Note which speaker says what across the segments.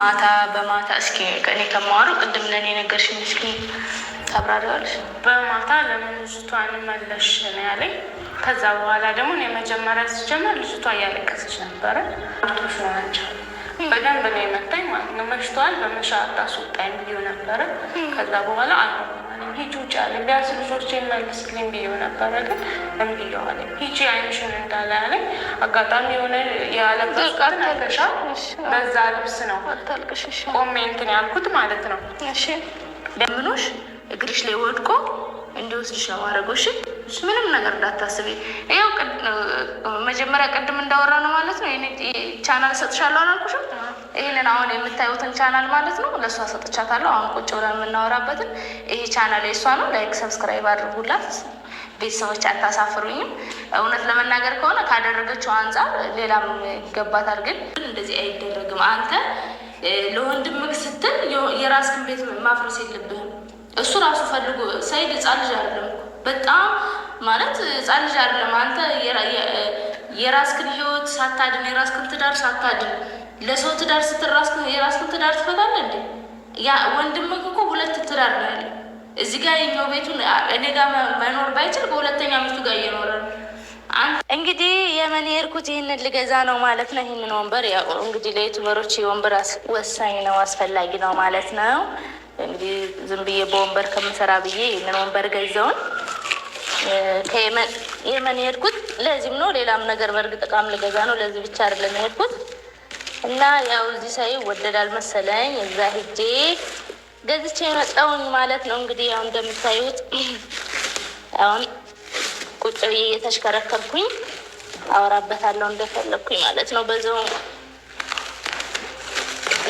Speaker 1: ማታ በማታ እስኪ ከኔ ከማወራው ቅድም ለኔ ነገርሽኝ እስኪ ታብራሪዋለሽ።
Speaker 2: በማታ ለምን ልጅቷን መለሽ ነው ያለኝ። ከዛ በኋላ ደግሞ የመጀመሪያ ሲጀመር ልጅቷ እያለቀሰች ነበረ። ቶሽ ናቸው በደንብ ነው የመታኝ ማለት ነው። መሽቷል በመሻ አታስወጣኝ ብዬው ነበረ። ከዛ በኋላ ሂጂ ውጭ አለኝ። ቢያንስ ልጆች መልስልኝ ብዬው ነበረ፣ ግን እምቢ አለኝ። ሂጂ አይንሽን እንዳለ ያለኝ። አጋጣሚ የሆነ ያለበስኩትን አገሻ በዛ ልብስ ነው ቆሜ እንትን ያልኩት ማለት ነው።
Speaker 1: ደምኖሽ እግርሽ ላይ ወድቆ እንዲወስድሽ ነው ማድረጎሽ። ምንም ነገር እንዳታስቢ። ያው መጀመሪያ ቅድም እንዳወራ ነው ማለት ነው። ቻናል ሰጥሻለሁ አላልኩሽም? ይህንን አሁን የምታዩትን ቻናል ማለት ነው ለእሷ ሰጥቻታለሁ። አሁን ቁጭ ብለን የምናወራበትን ይሄ ቻናል የእሷ ነው። ላይክ ሰብስክራይብ አድርጉላት። ቤተሰቦች አታሳፍሩኝም። እውነት ለመናገር ከሆነ ካደረገችው አንጻር ሌላም ይገባታል፣ ግን እንደዚህ አይደረግም። አንተ ለወንድምህ ስትል የራስህን ቤት ማፍረስ የለብህም። እሱ ራሱ ፈልጎ ሰይድ ህፃን ልጅ አይደለም፣ በጣም ማለት ህፃን ልጅ አይደለም። አንተ የራስህን ህይወት ሳታድን የራስህን ትዳር ሳታድን ለሰው ትዳር ስትል የራስህን ትዳር ትፈታለህ እንዴ? ያ ወንድምህ እኮ ሁለት ትዳር ነው ያለ። እዚህ ጋር የኛው ቤቱን እኔ ጋር መኖር ባይችል በሁለተኛ ሚስቱ ጋር እየኖረ ነው። እንግዲህ የመን የሄድኩት ይህንን ልገዛ ነው ማለት ነው። ይህንን ወንበር ያው እንግዲህ ለዩቱበሮች ወንበር ወሳኝ ነው፣ አስፈላጊ ነው ማለት ነው። እንግዲህ ዝም ብዬ በወንበር ከምሰራ ብዬ ይህንን ወንበር ገዛውን። ከየመን የሄድኩት ለዚህም ነው፣ ሌላም ነገር በእርግጥ እቃም ልገዛ ነው። ለዚህ ብቻ አይደለም የሄድኩት እና ያው እዚህ ሳይ ወደዳል መሰለኝ እዛ ሄጄ ገዝቼ የመጣውኝ ማለት ነው። እንግዲህ ያው እንደምታዩት አሁን ቁጭ ብዬ እየተሽከረከርኩኝ አወራበታለሁ እንደፈለግኩኝ ማለት ነው። በዛው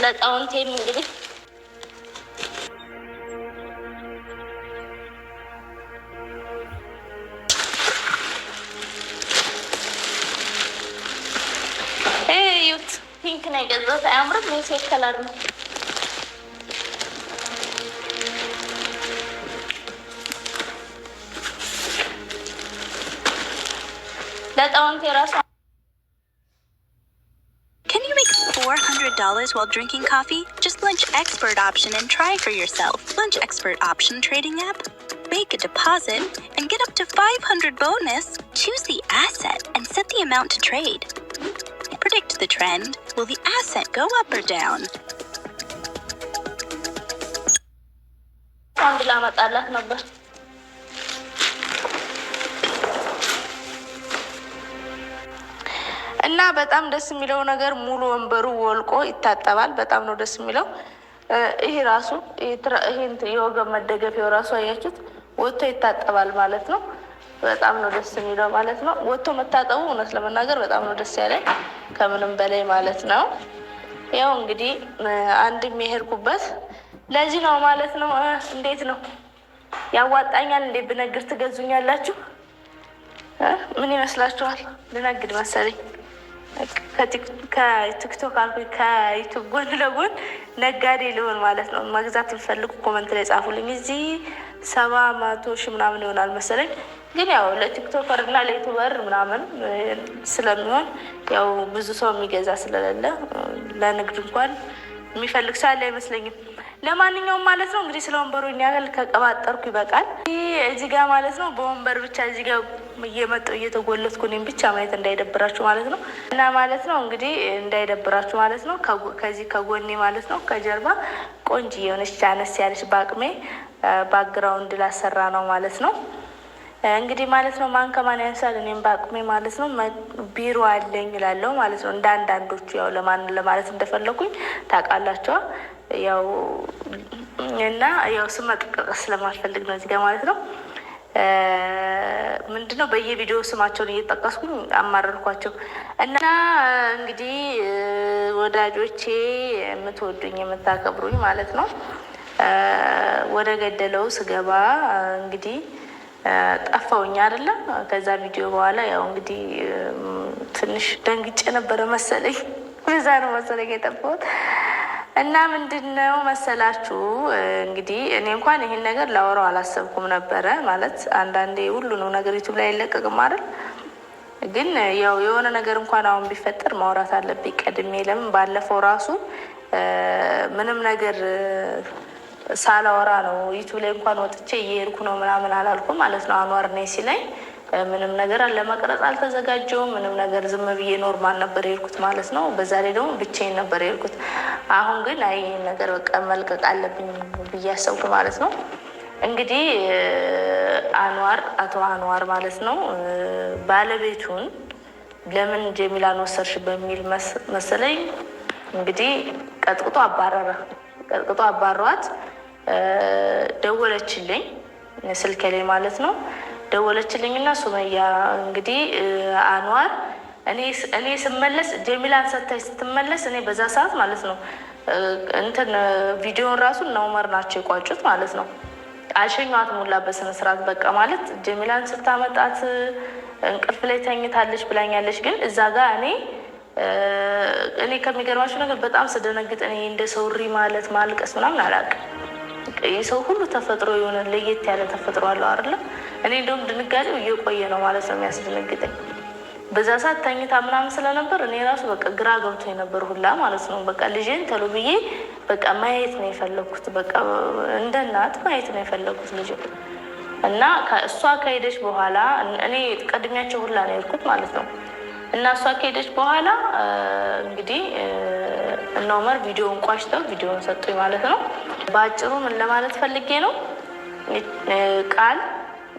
Speaker 1: ለጣውንቴም እንግዲህ ዩት ፒንክ ነው የገዛሁት። አያምርም? የሴት ከለር ነው።
Speaker 3: Can you make $400 while drinking coffee? Just Lunch Expert option and try for yourself. Lunch Expert option trading app. Make a deposit and get up to 500 bonus. Choose the asset and set the amount to trade. Predict the trend. Will the asset go up or down?
Speaker 1: እና በጣም ደስ የሚለው ነገር ሙሉ ወንበሩ ወልቆ ይታጠባል። በጣም ነው ደስ የሚለው። ይሄ ራሱ ይሄን የወገብ መደገፊያው ራሱ አያችሁት ወጥቶ ይታጠባል ማለት ነው። በጣም ነው ደስ የሚለው ማለት ነው። ወጥቶ መታጠቡ እውነት ለመናገር በጣም ነው ደስ ያለኝ ከምንም በላይ ማለት ነው። ያው እንግዲህ አንድም የሄድኩበት ለዚህ ነው ማለት ነው። እንዴት ነው ያዋጣኛል እንዴ ብነግር ትገዙኛላችሁ? ምን ይመስላችኋል? ልነግድ መሰለኝ ከቲክቶክ አልኩኝ ከዩቱብ ጎን ለጎን ነጋዴ ሊሆን ማለት ነው። መግዛት የምፈልጉ ኮመንት ላይ ጻፉልኝ። እዚህ 700 ሺህ ምናምን ይሆናል መሰለኝ። ግን ያው ለቲክቶከር እና ለዩቱበር ምናምን ስለሚሆን ያው ብዙ ሰው የሚገዛ ስለሌለ ለንግድ እንኳን የሚፈልግ ሰው ያለ አይመስለኝም። ለማንኛውም ማለት ነው እንግዲህ ስለ ወንበሩ ያህል ከቀባጠርኩ ይበቃል። እዚህ ጋር ማለት ነው በወንበር ብቻ እዚህ ጋር እየመጣሁ እየተጎለትኩ እኔም ብቻ ማየት እንዳይደብራችሁ ማለት ነው። እና ማለት ነው እንግዲህ እንዳይደብራችሁ ማለት ነው ከዚህ ከጎኔ ማለት ነው ከጀርባ ቆንጆ የሆነች አነስ ያለች በአቅሜ ባክግራውንድ ላሰራ ነው ማለት ነው። እንግዲህ ማለት ነው ማን ከማን ያንሳል? እኔም በአቅሜ ማለት ነው ቢሮ አለኝ እላለሁ ማለት ነው። እንደ አንዳንዶቹ ያው ለማለት እንደፈለኩኝ ታውቃላችኋ። ያው እና ያው ስም መጥቀስ ስለማልፈልግ ነው እዚህ ጋር ማለት ነው። ምንድነው በየቪዲዮ ስማቸውን እየጠቀስኩኝ አማረርኳቸው እና እንግዲህ ወዳጆቼ የምትወዱኝ የምታከብሩኝ ማለት ነው። ወደ ገደለው ስገባ እንግዲህ ጠፋውኝ አይደለም። ከዛ ቪዲዮ በኋላ ያው እንግዲህ ትንሽ ደንግጬ ነበረ መሰለኝ። በዛ ነው መሰለኝ የጠፋሁት። እና ምንድነው መሰላችሁ እንግዲህ እኔ እንኳን ይሄን ነገር ላወራው አላሰብኩም ነበረ። ማለት አንዳንዴ ሁሉንም ነገር ዩቲዩብ ላይ አይለቀቅም አይደል? ግን ያው የሆነ ነገር እንኳን አሁን ቢፈጠር ማውራት አለብኝ ቀድሜ። ለምን ባለፈው ራሱ ምንም ነገር ሳላወራ ነው ዩቱብ ላይ እንኳን ወጥቼ እየሄድኩ ነው ምናምን አላልኩም ማለት ነው። አንዋር ነኝ ሲለኝ ምንም ነገር ለመቅረጽ አልተዘጋጀውም። ምንም ነገር ዝም ብዬ ኖርማል ነበር የሄድኩት ማለት ነው። በዛ ላይ ደግሞ ብቻዬን ነበር የሄድኩት። አሁን ግን አይ ነገር በቃ መልቀቅ አለብኝ ብዬ አሰብኩ ማለት ነው። እንግዲህ አቶ አንዋር ማለት ነው ባለቤቱን ለምን ጀሚላን ወሰርሽ በሚል መሰለኝ እንግዲህ ቀጥቅጦ አባሯት። ደወለችልኝ ስልኬ ላይ ማለት ነው። ደወለችልኝና ሱመያ እንግዲህ አንዋር እኔ ስመለስ ጀሚላን ሰታች ስትመለስ እኔ በዛ ሰዓት ማለት ነው እንትን ቪዲዮን ራሱ እነ ኡመር ናቸው የቋጩት ማለት ነው። አልሸኟት ሙላ በስነ ስርዓት በቃ ማለት ጀሚላን ስታመጣት እንቅልፍ ላይ ተኝታለች ብላኛለች። ግን እዛ ጋር እኔ ከሚገርማችሁ ነገር በጣም ስደነግጥ እኔ እንደ ሰው እሪ ማለት ማልቀስ ምናምን አላውቅም። የሰው ሁሉ ተፈጥሮ የሆነ ለየት ያለ ተፈጥሮ አለው አይደለ? እኔ እንደውም ድንጋጤው እየቆየ ነው ማለት ነው የሚያስደነግጠኝ። በዛ ሰዓት ተኝታ ምናምን ስለነበር እኔ ራሱ በቃ ግራ ገብቶ የነበር ሁላ ማለት ነው። በቃ ልጄን ተሎ ብዬ በቃ ማየት ነው የፈለኩት። በቃ እንደ እናት ማየት ነው የፈለኩት ልጅ እና እሷ ከሄደች በኋላ እኔ ቀድሚያቸው ሁላ ነው የሄድኩት ማለት ነው። እና እሷ ከሄደች በኋላ እንግዲህ እነ ኡመር ቪዲዮውን ቋጭተው ቪዲዮውን ሰጡኝ ማለት ነው። በአጭሩ ምን ለማለት ፈልጌ ነው፣ ቃል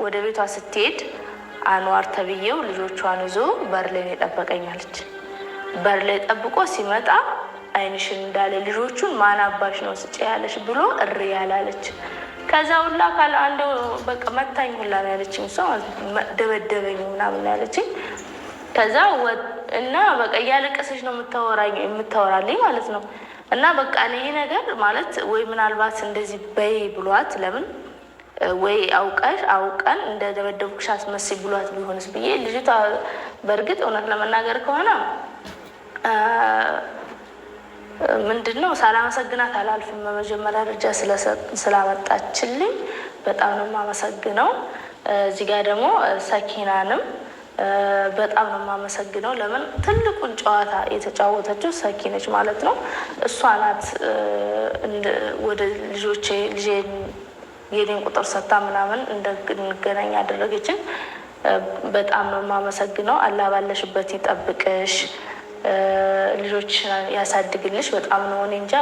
Speaker 1: ወደ ቤቷ ስትሄድ አንዋር ተብዬው ልጆቿን ይዞ በር ላይ የጠበቀኛለች። በር ላይ ጠብቆ ሲመጣ አይንሽን እንዳለ ልጆቹን ማን አባሽ ነው ስጭ ያለች ብሎ እሪ ያላለች። ከዛ ሁላ ካለ አንዱ በቃ መታኝ ሁላ ነው ያለችኝ። እሷ ደበደበኝ ምናምን ያለችኝ። ከዛ እና በቃ እያለቀሰች ነው የምታወራልኝ ማለት ነው። እና በቃ ይሄ ነገር ማለት ወይ ምናልባት እንደዚህ በይ ብሏት ለምን ወይ አውቀን እንደ ደበደብኩሽ አስመስይ ብሏት ቢሆንስ ብዬ ልጅቷ በእርግጥ እውነት ለመናገር ከሆነ ምንድን ነው ሳላመሰግናት አላልፍም። በመጀመሪያ ደረጃ ስላመጣችልኝ በጣም ነው የማመሰግነው። እዚህ ጋር ደግሞ ሰኪናንም በጣም ነው የማመሰግነው። ለምን ትልቁን ጨዋታ የተጫወተችው ሰኪነች ማለት ነው። እሷ ናት ወደ ልጄን የኔን ቁጥር ሰታ ምናምን እንገናኝ ያደረገችን። በጣም ነው የማመሰግነው። አላህ ባለሽበት ይጠብቅሽ፣ ልጆች ያሳድግልሽ። በጣም ነው እኔ እንጃ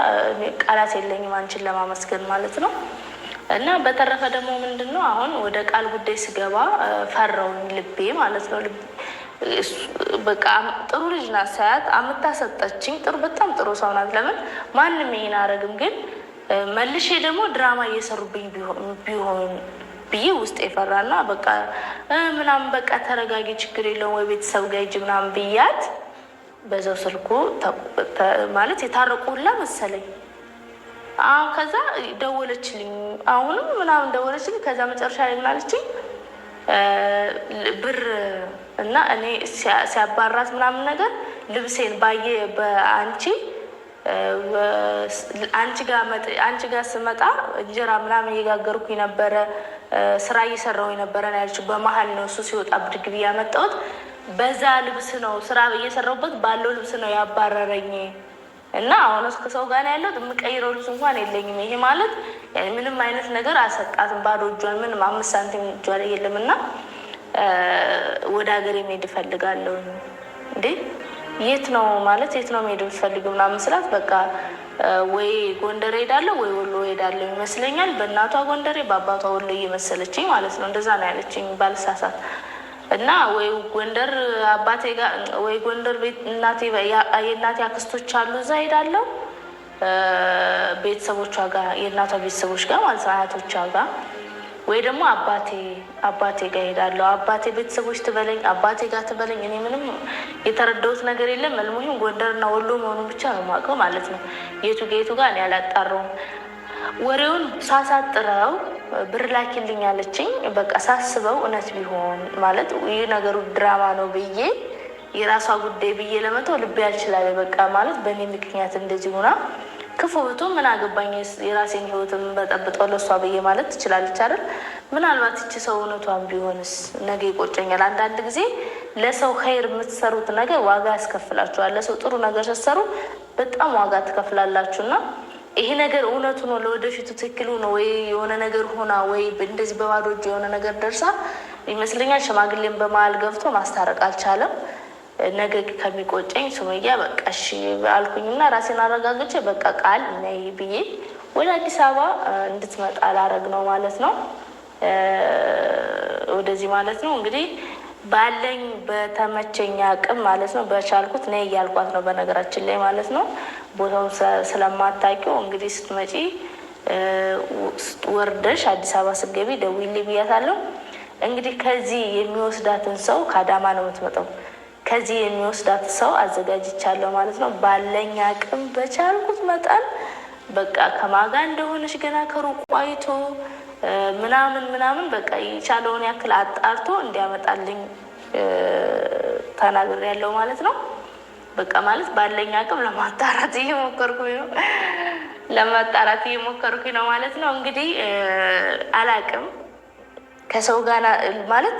Speaker 1: ቃላት የለኝም አንቺን ለማመስገን ማለት ነው። እና በተረፈ ደግሞ ምንድን ነው አሁን ወደ ቃል ጉዳይ ስገባ ፈራውኝ ልቤ ማለት ነው። በቃ ጥሩ ልጅ ናት ሳያት አምታሰጠችኝ። በጣም ጥሩ ሰው ናት። ለምን ማንም ይሄን አረግም። ግን መልሼ ደግሞ ድራማ እየሰሩብኝ ቢሆን ብዬ ውስጥ የፈራና በቃ ምናምን በቃ ተረጋጊ ችግር የለውም ወይ ቤተሰብ ጋር ሂጂ ምናምን ብያት በዛው ስልኩ ማለት የታረቁ ሁላ መሰለኝ። ከዛ ደወለችልኝ አሁንም ምናምን ደወለችልኝ። ከዛ መጨረሻ ላይ ምናለችኝ ብር እና እኔ ሲያባራት ምናምን ነገር ልብሴን ባየ አንቺ ጋር ስመጣ እንጀራ ምናምን እየጋገርኩኝ ነበረ፣ ስራ እየሰራሁኝ ነበረ ነው ያለችው። በመሀል ነው እሱ ሲወጣ ብድግ ብዬ ያመጣሁት። በዛ ልብስ ነው ስራ እየሰራሁበት ባለው ልብስ ነው ያባረረኝ እና አሁን ከሰው ጋር ያለው የምቀይረው ልብስ እንኳን የለኝም። ይሄ ማለት ምንም አይነት ነገር አልሰጣትም። ባዶ እጇን ምንም 5 ሳንቲም እጇ ላይ የለም። እና ወደ ሀገር መሄድ እፈልጋለሁ። እንዴ የት ነው መሄድ የምትፈልጊው ምናምን ስላት በቃ ወይ ጎንደር ሄዳለሁ ወይ ወሎ ሄዳለሁ ይመስለኛል። በእናቷ ጎንደሬ በአባቷ ወሎ እየመሰለችኝ ማለት ነው። እንደዛ ነው ያለችኝ ባልሳሳት። እና ወይ ጎንደር አባቴ ጋር ወይ ጎንደር ቤት የእናቴ አክስቶች አሉ እዛ ሄዳለሁ፣ ቤተሰቦቿ ጋር የእናቷ ቤተሰቦች ጋር ማለት ነው አያቶቿ ጋር፣ ወይ ደግሞ አባቴ ጋር ሄዳለሁ። አባቴ ቤተሰቦች ትበለኝ አባቴ ጋር ትበለኝ። እኔ ምንም የተረዳሁት ነገር የለም። መልሙሂም ጎንደርና ወሎ መሆኑን ብቻ ነው የማውቀው ማለት ነው። የቱ ጋር እኔ አላጣራውም። ወሬውን ሳሳጥረው ብር ላኪልኝ አለችኝ። በቃ ሳስበው እውነት ቢሆን ማለት ይህ ነገሩ ድራማ ነው ብዬ የራሷ ጉዳይ ብዬ ለመተው ልቤ ያልችላል። በቃ ማለት በእኔ ምክንያት እንደዚህ ሆና ክፉ ብቶ ምን አገባኝ የራሴን ህይወት በጠብጠው ለሷ ብዬ ማለት ትችላለች አይደል? ምናልባት እቺ ሰው እውነቷን ቢሆንስ ነገ ይቆጨኛል። አንዳንድ ጊዜ ለሰው ኸይር የምትሰሩት ነገር ዋጋ ያስከፍላችኋል። ለሰው ጥሩ ነገር ስትሰሩ በጣም ዋጋ ትከፍላላችሁና ይሄ ነገር እውነቱ ነው ለወደፊቱ ትክክሉ ነው ወይ የሆነ ነገር ሆና ወይ እንደዚህ በባዶ እጅ የሆነ ነገር ደርሳ ይመስለኛል ሽማግሌን በመሀል ገብቶ ማስታረቅ አልቻለም። ነገ ከሚቆጨኝ ሱመያ በቃ እሺ አልኩኝና ራሴን አረጋግጬ በቃ ቃል ነይ ብዬ ወደ አዲስ አበባ እንድትመጣ ላረግ ነው ማለት ነው። ወደዚህ ማለት ነው እንግዲህ ባለኝ በተመቸኛ አቅም ማለት ነው በቻልኩት ነይ እያልኳት ነው። በነገራችን ላይ ማለት ነው ቦታውን ስለማታውቂው እንግዲህ ስትመጪ ወርደሽ አዲስ አበባ ስትገቢ ደውዪልኝ ብያታለሁ። እንግዲህ ከዚህ የሚወስዳትን ሰው ከአዳማ ነው የምትመጣው። ከዚህ የሚወስዳት ሰው አዘጋጅቻለሁ ማለት ነው። ባለኝ አቅም በቻልኩት መጠን በቃ ከማጋ እንደሆነች ገና ከሩቅ አይቶ ምናምን በቃ የቻለውን ያክል አጣርቶ እንዲያመጣልኝ ተናግሬያለሁ ማለት ነው። በቃ ማለት ባለኝ አቅም ለማጣራት እየሞከርኩኝ ነው ማለት ነው። እንግዲህ አላቅም ከሰው ጋር ማለት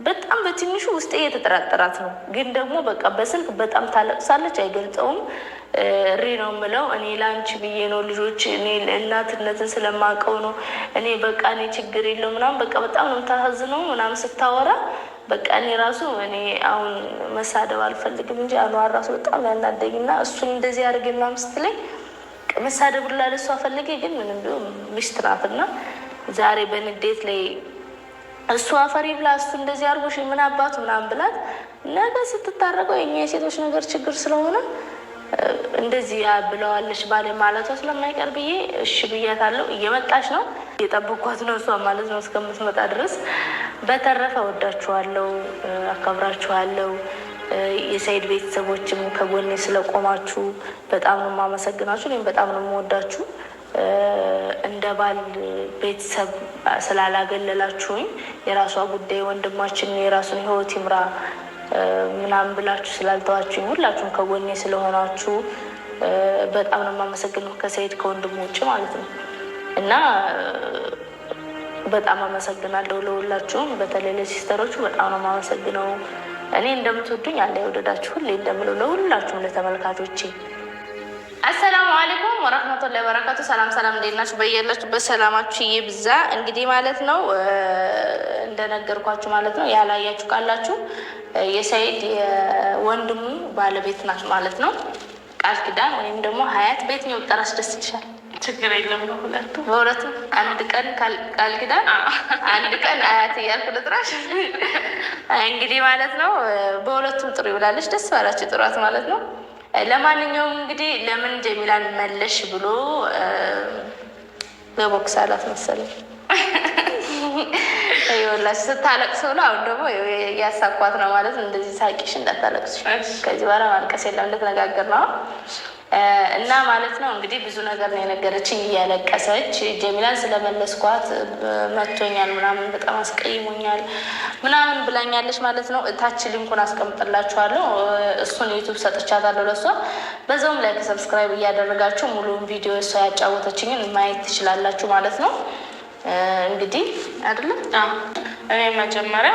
Speaker 1: በጣም በትንሹ ውስጤ የተጠራጠራት ነው። ግን ደግሞ በቃ በስልክ በጣም ታለቅሳለች፣ አይገልጸውም። እሪ ነው የምለው እኔ ላንቺ ብዬ ነው ልጆች እኔ እናትነትን ስለማውቀው ነው እኔ በቃ እኔ ችግር የለው ምናምን በቃ በጣም ነው የምታሳዝነው ምናምን ስታወራ በቃ እኔ ራሱ እኔ አሁን መሳደብ አልፈልግም እንጂ አንዋር ራሱ በጣም ያናደኝና እሱን እንደዚህ አድርጌ ምናምን ስትለኝ መሳደብ ላለሷ ፈልጌ ግን ምንም ቢሆን ሚስት ናትና ዛሬ በንዴት ላይ እሱ አፈሪ ብላ እሱ እንደዚህ አድርጎሽ ምን አባቱ ምናምን ብላት ነገ ስትታረቀው የኛ የሴቶች ነገር ችግር ስለሆነ እንደዚህ ብለዋለች ባለ ማለቷ ስለማይቀር ብዬ እሺ ብያታለሁ። እየመጣች ነው፣ እየጠበኳት ነው እሷ ማለት ነው እስከምትመጣ ድረስ። በተረፈ ወዳችኋለሁ፣ አከብራችኋለሁ። የሰይድ ቤተሰቦችም ከጎኔ ስለቆማችሁ በጣም ነው የማመሰግናችሁ። እኔም በጣም ነው የምወዳችሁ። እንደ ባል ቤተሰብ ስላላገለላችሁኝ የራሷ ጉዳይ ወንድማችን የራሱን ህይወት ይምራ ምናምን ብላችሁ ስላልተዋችሁኝ ሁላችሁም ከጎኔ ስለሆናችሁ በጣም ነው የማመሰግነው። ከሰይድ ከወንድሙ ውጭ ማለት ነው እና በጣም አመሰግናለሁ ለሁላችሁም። በተለይ ለሲስተሮቹ በጣም ነው የማመሰግነው። እኔ እንደምትወዱኝ አለ የወደዳችሁ ሁሌ እንደምለው ለሁላችሁም ለተመልካቾቼ አሰላሙ አለይኩም ወራህመቱላሂ ወበረካቱ። ሰላም እንዴት ናችሁ? በያላችሁበት ሰላማችሁ ይብዛ። እንግዲህ ማለት ነው እንደነገርኳችሁ ማለት ነው ያላያችሁ ካላችሁ የሰይድ የወንድሙ ባለቤት ናት ማለት ነው። ቃል ኪዳን ወይም ደግሞ ሀያት ቤት ነው ጠራስ ደስ ይልሻል?
Speaker 2: ችግር የለም።
Speaker 1: በሁለቱም አንድ ቀን ቃል ኪዳን አንድ ቀን አያት እያልኩ ልጥራሽ። እንግዲህ ማለት ነው በሁለቱም ጥሩ ይብላለች። ደስ ባላችሁ ጥሯት ማለት ነው። ለማንኛውም እንግዲህ ለምን ጀሚላን መለሽ ብሎ በቦክስ አላት መሰለኝ ይኸውላችሁ ስታለቅስ ብሎ አሁን ደግሞ ያሳኳት ነው ማለት ነው። እንደዚህ ሳቂሽ እንዳታለቅሽ ከዚህ በኋላ ማልቀስ የለም እንድትነጋገር ነው እና ማለት ነው እንግዲህ ብዙ ነገር ነው የነገረችኝ እያለቀሰች ጀሚላን ስለመለስኳት መቶኛል ምናምን በጣም አስቀይሞኛል ምናምን ብላኛለች ማለት ነው። እታች ሊንኩን አስቀምጥላችኋለሁ። እሱን ዩቱብ ሰጥቻታለሁ ለሷ። በዛውም ላይክ ሰብስክራይብ እያደረጋችሁ ሙሉውን ቪዲዮ እሷ ያጫወተችኝን ማየት ትችላላችሁ ማለት ነው። እንግዲህ አይደለም
Speaker 2: እኔ መጀመሪያ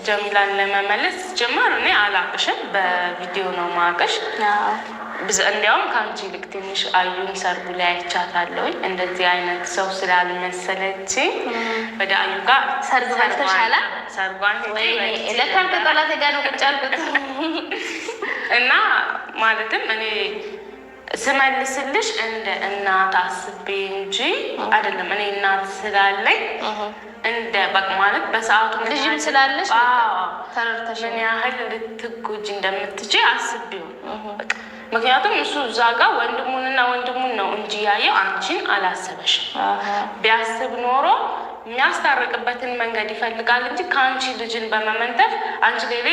Speaker 2: ጀሚላን ለመመለስ ጀመር እኔ አላቅሽም በቪዲዮ ነው ማቀሽ። እንዲያውም ከአንቺ ይልቅ ትንሽ አዩን ሰርጉ ላይ አይቻታለሁኝ። እንደዚህ አይነት ሰው ስላልመሰለች ወደ አዩ ጋር
Speaker 1: ሰርግ ተሻላ
Speaker 2: ሰርጓን
Speaker 1: ለካን ተጣላተ ጋር ነው ቁጭ አልኩት
Speaker 2: እና ማለትም እኔ ስመልስልሽ እንደ እናት አስቤ እንጂ አይደለም። እኔ እናት ስላለኝ እንደ በቃ ማለት በሰዓቱ
Speaker 1: ልጅም ስላለሽ
Speaker 2: ተረድተሽ ምን ያህል ልትጎጂ እንደምትችይ አስቤው። ምክንያቱም እሱ እዛ ጋር ወንድሙን ነው እንጂ ያየው አንቺን አላሰበሽም። ቢያስብ ኖሮ የሚያስታርቅበትን መንገድ ይፈልጋል እንጂ ከአንቺ ልጅን በመመንተፍ አንቺ ሌላ